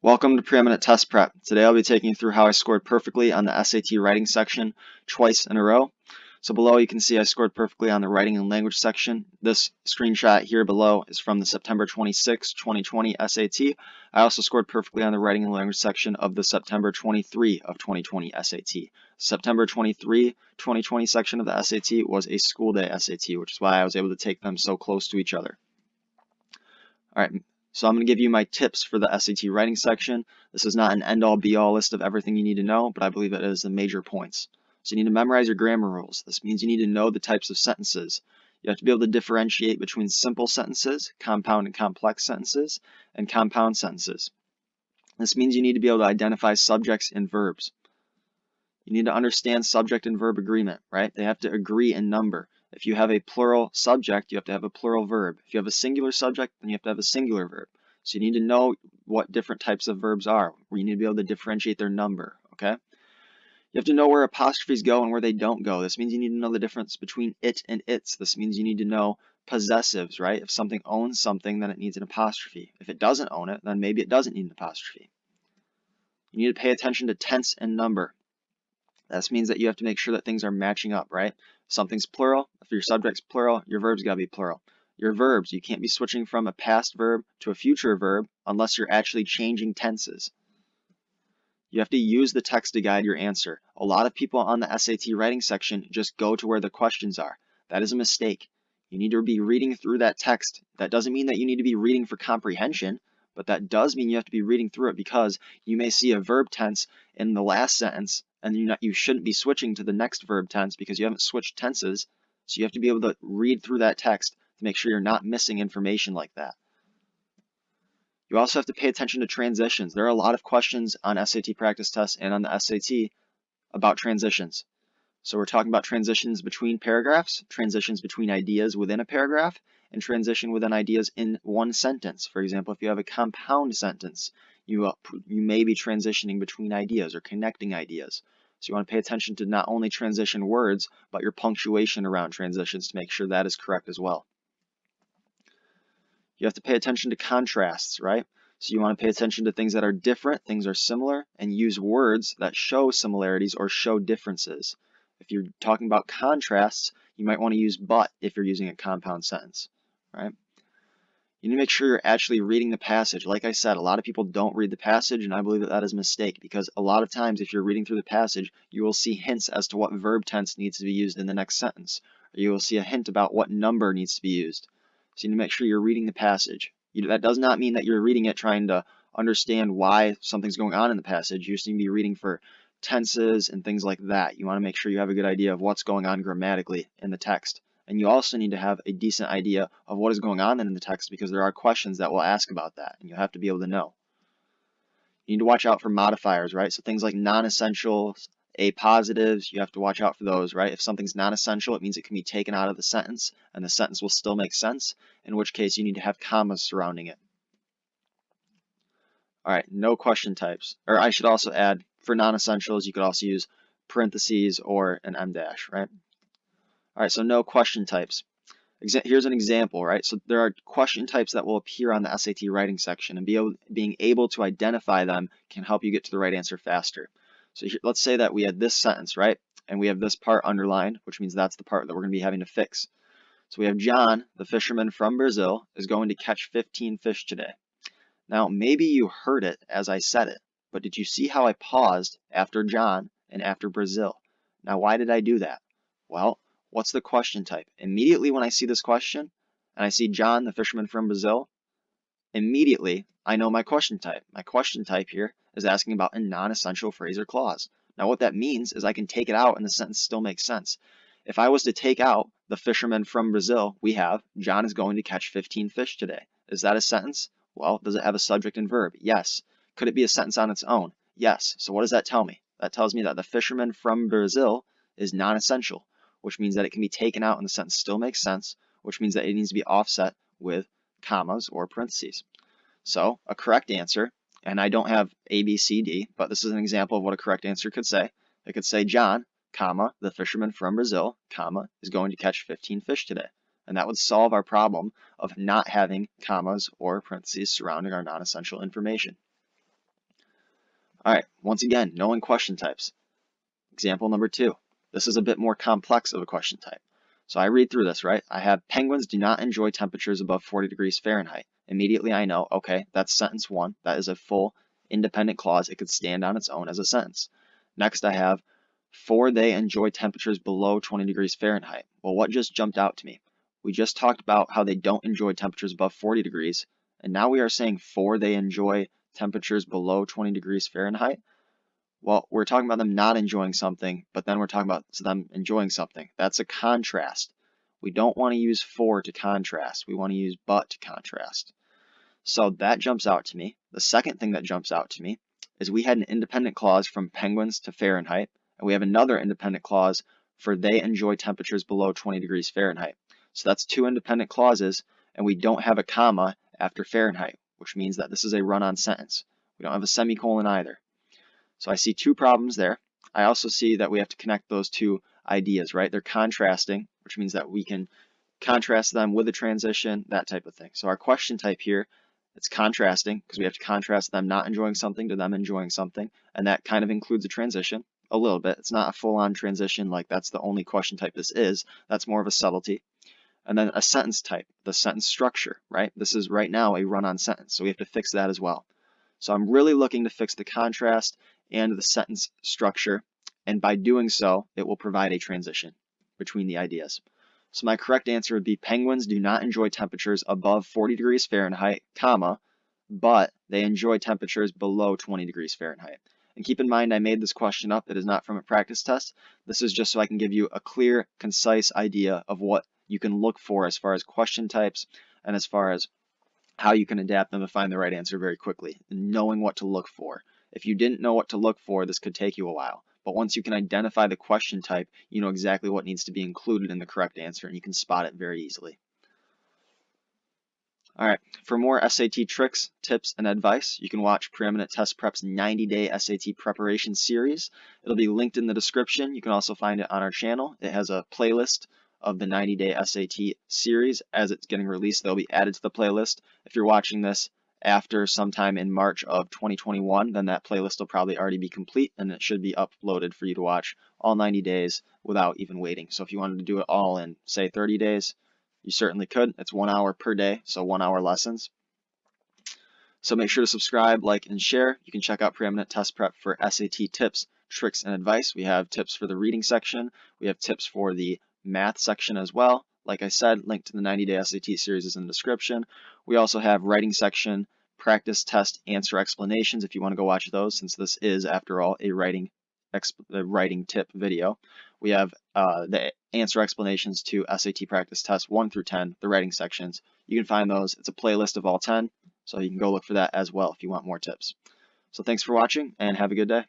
Welcome to Preeminent Test Prep. Today I'll be taking you through how I scored perfectly on the SAT writing section twice in a row. So below you can see I scored perfectly on the writing and language section. This screenshot here below is from the September 26, 2020 SAT. I also scored perfectly on the writing and language section of the September 23 of 2020 SAT. September 23, 2020 section of the SAT was a school day SAT, which is why I was able to take them so close to each other. All right. So I'm going to give you my tips for the SAT writing section. This is not an end-all be-all list of everything you need to know, but I believe it is the major points. So you need to memorize your grammar rules. This means you need to know the types of sentences. You have to be able to differentiate between simple sentences, compound and complex sentences, and compound sentences. This means you need to be able to identify subjects and verbs. You need to understand subject and verb agreement, right? They have to agree in number. If you have a plural subject, you have to have a plural verb. If you have a singular subject, then you have to have a singular verb. So you need to know what different types of verbs are. You need to be able to differentiate their number, okay? You have to know where apostrophes go and where they don't go. This means you need to know the difference between it and its. This means you need to know possessives, right? If something owns something, then it needs an apostrophe. If it doesn't own it, then maybe it doesn't need an apostrophe. You need to pay attention to tense and number. This means that you have to make sure that things are matching up, right? If something's plural, if your subject's plural, your verb's got to be plural. Your verbs, you can't be switching from a past verb to a future verb unless you're actually changing tenses. You have to use the text to guide your answer. A lot of people on the SAT writing section just go to where the questions are. That is a mistake. You need to be reading through that text. That doesn't mean that you need to be reading for comprehension, but that does mean you have to be reading through it because you may see a verb tense in the last sentence and you shouldn't be switching to the next verb tense because you haven't switched tenses. So you have to be able to read through that text to make sure you're not missing information like that. You also have to pay attention to transitions. There are a lot of questions on SAT practice tests and on the SAT about transitions. So we're talking about transitions between paragraphs, transitions between ideas within a paragraph, and transition within ideas in one sentence. For example, if you have a compound sentence, you may be transitioning between ideas or connecting ideas. So you want to pay attention to not only transition words, but your punctuation around transitions to make sure that is correct as well. You have to pay attention to contrasts, right? So you want to pay attention to things that are different, things are similar, and use words that show similarities or show differences. If you're talking about contrasts, you might want to use but if you're using a compound sentence, right? You need to make sure you're actually reading the passage. Like I said, a lot of people don't read the passage, and I believe that that is a mistake because a lot of times if you're reading through the passage, you will see hints as to what verb tense needs to be used in the next sentence, or you will see a hint about what number needs to be used. So you need to make sure you're reading the passage. That does not mean that you're reading it trying to understand why something's going on in the passage. You just need to be reading for tenses and things like that. You want to make sure you have a good idea of what's going on grammatically in the text. And you also need to have a decent idea of what is going on in the text because there are questions that will ask about that, and you have to be able to know. You need to watch out for modifiers, right? So things like non-essentials, positives, you have to watch out for those, right? If something's non-essential, it means it can be taken out of the sentence, and the sentence will still make sense, in which case you need to have commas surrounding it. All right, no question types. Or I should also add, for non-essentials, you could also use parentheses or an em dash, right? All right, so no question types. Here's an example, right? So there are question types that will appear on the SAT writing section, and being able to identify them can help you get to the right answer faster. So here, let's say that we had this sentence, right? And we have this part underlined, which means that's the part that we're going to be having to fix. So we have John, the fisherman from Brazil, is going to catch 15 fish today. Now, maybe you heard it as I said it, but did you see how I paused after John and after Brazil? Now, why did I do that? Well, what's the question type? Immediately when I see this question, and I see John, the fisherman from Brazil, immediately I know my question type. My question type here is asking about a non-essential phrase or clause. Now, what that means is I can take it out and the sentence still makes sense. If I was to take out the fisherman from Brazil, we have John is going to catch 15 fish today. Is that a sentence? Well, does it have a subject and verb? Yes. Could it be a sentence on its own? Yes. So what does that tell me? That tells me that the fisherman from Brazil is non-essential, which means that it can be taken out and the sentence still makes sense, which means that it needs to be offset with commas or parentheses. So a correct answer, and I don't have A, B, C, D, but this is an example of what a correct answer could say. It could say John, comma, the fisherman from Brazil, comma, is going to catch 15 fish today. And that would solve our problem of not having commas or parentheses surrounding our non-essential information. Alright, once again, knowing question types. Example number 2. This is a bit more complex of a question type. So I read through this, right? I have penguins do not enjoy temperatures above 40 degrees Fahrenheit. Immediately I know, okay, that's sentence 1. That is a full independent clause. It could stand on its own as a sentence. Next I have, for they enjoy temperatures below 20 degrees Fahrenheit. Well, what just jumped out to me? We just talked about how they don't enjoy temperatures above 40 degrees, and now we are saying for they enjoy temperatures below 20 degrees Fahrenheit. Well, we're talking about them not enjoying something, but then we're talking about them enjoying something. That's a contrast. We don't want to use for to contrast. We want to use but to contrast. So that jumps out to me. The second thing that jumps out to me is we had an independent clause from penguins to Fahrenheit, and we have another independent clause for they enjoy temperatures below 20 degrees Fahrenheit. So that's 2 independent clauses, and we don't have a comma after Fahrenheit, which means that this is a run-on sentence. We don't have a semicolon either. So I see 2 problems there. I also see that we have to connect those 2 ideas, right? They're contrasting, which means that we can contrast them with a transition, that type of thing. So our question type here, it's contrasting because we have to contrast them not enjoying something to them enjoying something, and that kind of includes a transition a little bit. It's not a full-on transition like that's the only question type this is. That's more of a subtlety. And then a sentence type, the sentence structure, right? This is right now a run-on sentence, so we have to fix that as well. So I'm really looking to fix the contrast and the sentence structure, and by doing so, it will provide a transition between the ideas. So my correct answer would be penguins do not enjoy temperatures above 40 degrees Fahrenheit, comma, but they enjoy temperatures below 20 degrees Fahrenheit. And keep in mind, I made this question up. It is not from a practice test. This is just so I can give you a clear, concise idea of what you can look for as far as question types and as far as how you can adapt them to find the right answer very quickly, and knowing what to look for. If you didn't know what to look for, this could take you a while. But once you can identify the question type, you know exactly what needs to be included in the correct answer, and you can spot it very easily. All right, for more SAT tricks, tips, and advice, you can watch Preeminent Test Prep's 90-day SAT preparation series. It'll be linked in the description. You can also find it on our channel. It has a playlist of the 90-day SAT series. As it's getting released, they'll be added to the playlist. If you're watching this after sometime in March of 2021, then that playlist will probably already be complete, and it should be uploaded for you to watch all 90 days without even waiting. So if you wanted to do it all in, say, 30 days, you certainly could. It's 1 hour per day, so 1 hour lessons. So make sure to subscribe, like, and share. You can check out Preeminent Test Prep for SAT tips, tricks, and advice. We have tips for the reading section. We have tips for the math section as well. Like I said, link to the 90-day SAT series is in the description. We also have writing section, practice, test, answer explanations if you want to go watch those, since this is, after all, a writing tip video. We have the answer explanations to SAT practice tests 1 through 10, the writing sections. You can find those. It's a playlist of all 10, so you can go look for that as well if you want more tips. So thanks for watching, and have a good day.